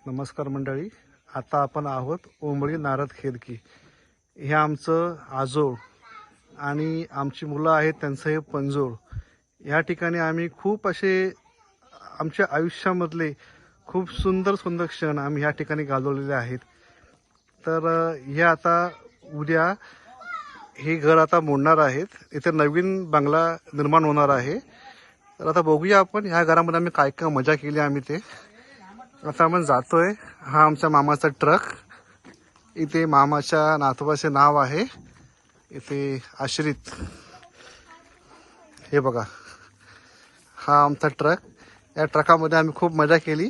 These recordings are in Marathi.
नमस्कार मंडळी. आता आपण आहोत ओंबळी नारद खेरकी. हे आमचं आजोळ आणि आमची मुलं आहेत त्यांचं हे पंजोळ. या ठिकाणी आम्ही खूप असे आमच्या आयुष्यामधले खूप सुंदर सुंदर क्षण आम्ही ह्या ठिकाणी घालवलेले आहेत. तर हे आता उद्या हे घर आता मोडणार आहेत. इथे नवीन बंगला निर्माण होणार आहे. तर आता बघूया आपण ह्या घरामध्ये आम्ही काय काय मजा केली आम्ही ते. आता आपण जातोय. हा आमच्या मामाचा ट्रक. इथे मामाच्या नातवाचे नाव आहे इथे आश्रित. हे बघा, हा आमचा ट्रक. या ट्रकामध्ये आम्ही खूप मजा केली.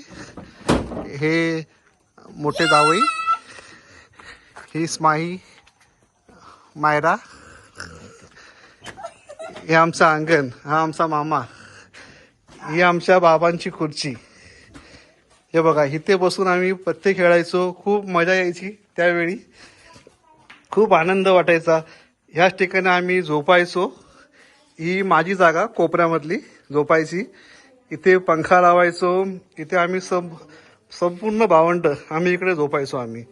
हे मोठे जावई, ही स्माही, मायरा, हे आमचं अंगण, हा आमचा मामा, ही आमच्या बाबांची खुर्ची. हे बघा, इथे बसून आम्ही पत्ते खेळायचो. खूप मजा यायची त्यावेळी. खूप आनंद वाटायचा. ह्याच ठिकाणी आम्ही झोपायचो. ही माझी जागा कोपऱ्यामधली झोपायची. इथे पंखा लावायचो. इथे आम्ही संपूर्ण भावंड आम्ही इकडे झोपायचो आम्ही.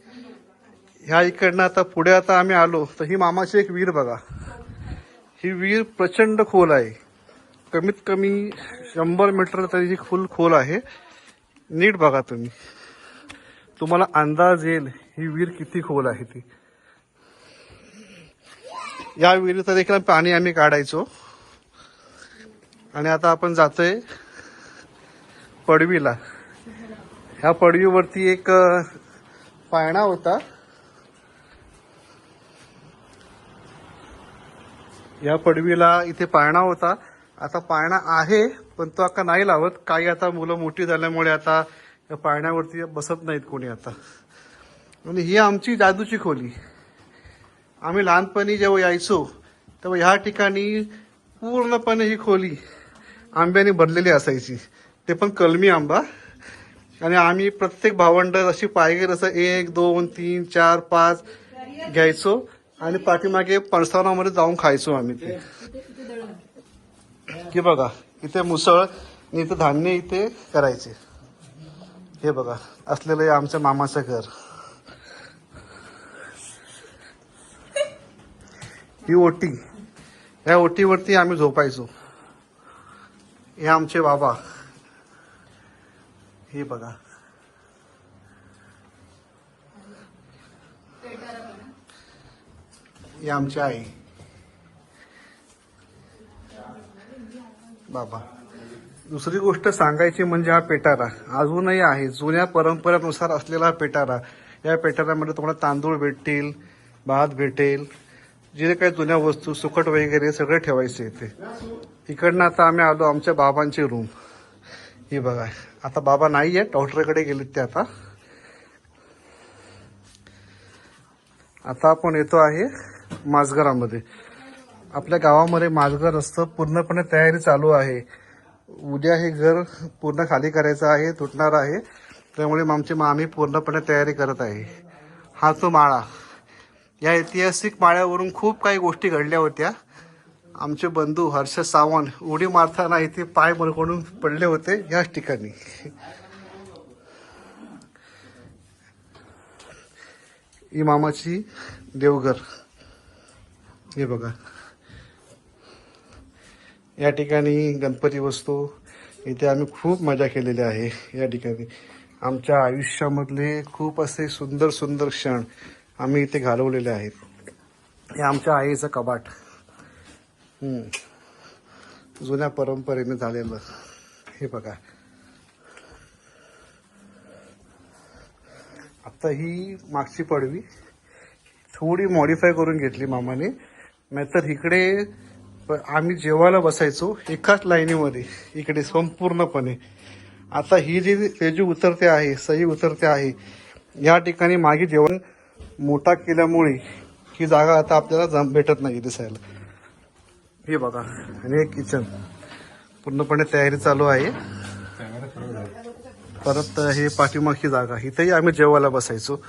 ह्या इकडनं आता पुढे आता आम्ही आलो तर ही मामाची एक विहीर बघा. ही विहीर प्रचंड खोल आहे. कमीत कमी 100 मीटर तरी ही फुल खोल आहे. नीट बघा तुम्ही, तुम्हाला अंदाज येईल ही विहीर किती खोल आहे ती. या विहिरीचं देखील पाणी आम्ही काढायचो. आणि आता आपण जातोय पडवीला. ह्या पडवीवरती एक पाळणा होता. या पडवीला इथे पाळणा होता. आता पाळणा आहे पण तो आता नाही लावत. काही आता मुलं मोठी झाल्यामुळे आता या पाळण्यावरती बसत नाहीत कोणी आता. आणि ही आमची जादूची खोली. आम्ही लहानपणी जेव्हा यायचो तेव्हा ह्या ठिकाणी पूर्णपणे ही खोली आंब्याने भरलेली असायची. ते पण कलमी आंबा. आणि आम्ही प्रत्येक भावंड अशी पाहिजे तसं 1, 2, 3, 4, 5 घ्यायचो आणि पाठीमागे पणसावनामध्ये जाऊन खायचो आम्ही ते. हे बघा, इथे मुसळ आणि इथे धान्य इथे करायचे. हे बघा, असलेलं हे आमच्या मामाचं घर. ही ओटी, ह्या ओटीवरती आम्ही झोपायचो. हे आमचे बाबा. हे बघा, हे आमची आई, बाबा. दुसरी गोष्ट सांगायची म्हणजे हा पेटारा अजूनही आहे. जुन्या परंपरेनुसार असलेला हा पेटारा. या पेटाऱ्यामध्ये तुम्हाला तांदूळ भेटतील, भात भेटेल, जे काही जुन्या वस्तू सुकट वगैरे सगळे ठेवायचे इथे. इकडनं आता आम्ही आलो आमच्या बाबांची रूम. ही बघा, आता बाबा नाही आहेत, डॉक्टरकडे गेलेत ते आता. आता आपण येतो आहे माझघरामध्ये. आपल्या गावामध्ये माझघर असतं. पूर्णपणे तयारी चालू आहे. उद्या हे घर पूर्ण खाली करायचं आहे, तुटणार आहे. त्यामुळे आमची मामी पूर्णपणे तयारी करत आहे. हा तो माळा. या ऐतिहासिक माळ्यावरून खूप काही गोष्टी घडल्या होत्या. आमचे बंधू हर्ष सावंत उडी मारताना इथे पाय मरकडून पडले होते याच ठिकाणी. ही मामाची देवघर. हे बघा, या ठिकाणी गणपती बसतो. इथे आम्ही खूप मजा केलेली आहे. या ठिकाणी आमच्या आयुष्यामधले खूप असे सुंदर सुंदर क्षण आम्ही इथे घालवलेले आहेत. हे आमच्या आईचं कपाट. जुन्या परंपरेने झालेलं. हे बघा, आता ही मागची पडवी थोडी मॉडिफाय करून घेतली मामाने. नाहीतर इकडे आम्ही जेवायला बसायचो एकाच लाईनीमध्ये इकडे संपूर्णपणे. आता ही जी तेजू उतरते आहे, सही उतरते आहे, या ठिकाणी मागे जेवण मोठा केल्यामुळे ही जागा आता आपल्याला भेटत नाही दिसायला. हे बघा, आणि एक किचन. पूर्णपणे तयारी चालू आहे. परत हे पाठीमागची जागा, इथेही आम्ही जेवायला बसायचो.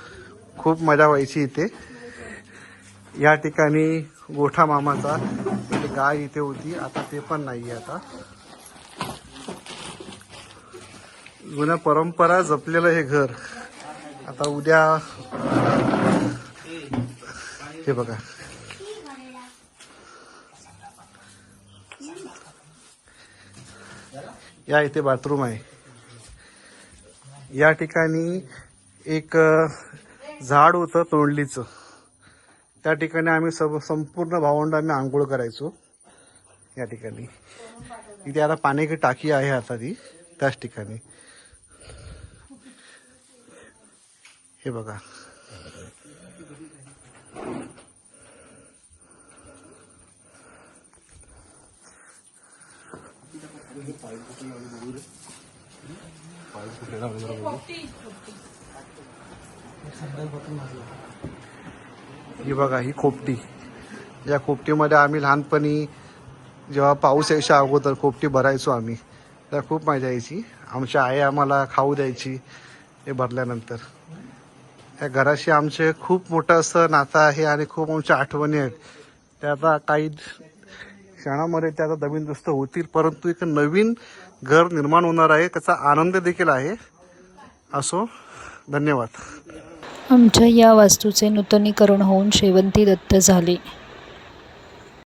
खूप मजा व्हायची इथे. या ठिकाणी गोठा मामाचा गाय इथे होती. आता ते पण नाही आता. जुन्या परंपरा जपलेलं हे घर आता उद्या हे बघा या इथे बाथरूम आहे. या ठिकाणी एक झाड होतं तोंडलीचं, त्या ठिकाणी आम्ही संपूर्ण भावंड आम्ही आंघोळ करायचो. या ठिकाणी इथे आता पाण्याची टाकी आहे आता ती त्याच ठिकाणी. हे बघा ही बघा ही खोपटी. या खोपटीमध्ये आम्ही लहानपणी जेव्हा पाऊस यायच्या अगोदर खोपटी भरायचो आम्ही, त्या खूप मजा यायची. आमच्या आई आम्हाला खाऊ द्यायची हे भरल्यानंतर. त्या घराशी आमचे खूप मोठं असं नातं आहे आणि खूप आमच्या आठवणी आहेत. त्या आता काही क्षणामध्ये त्या आता दबिनदुस्त होतील, परंतु एक नवीन घर निर्माण होणार आहे, त्याचा आनंद देखील आहे. असो, धन्यवाद. आमच्या या वास्तूचे नूतनीकरण होऊन शेवंती दत्त झाले.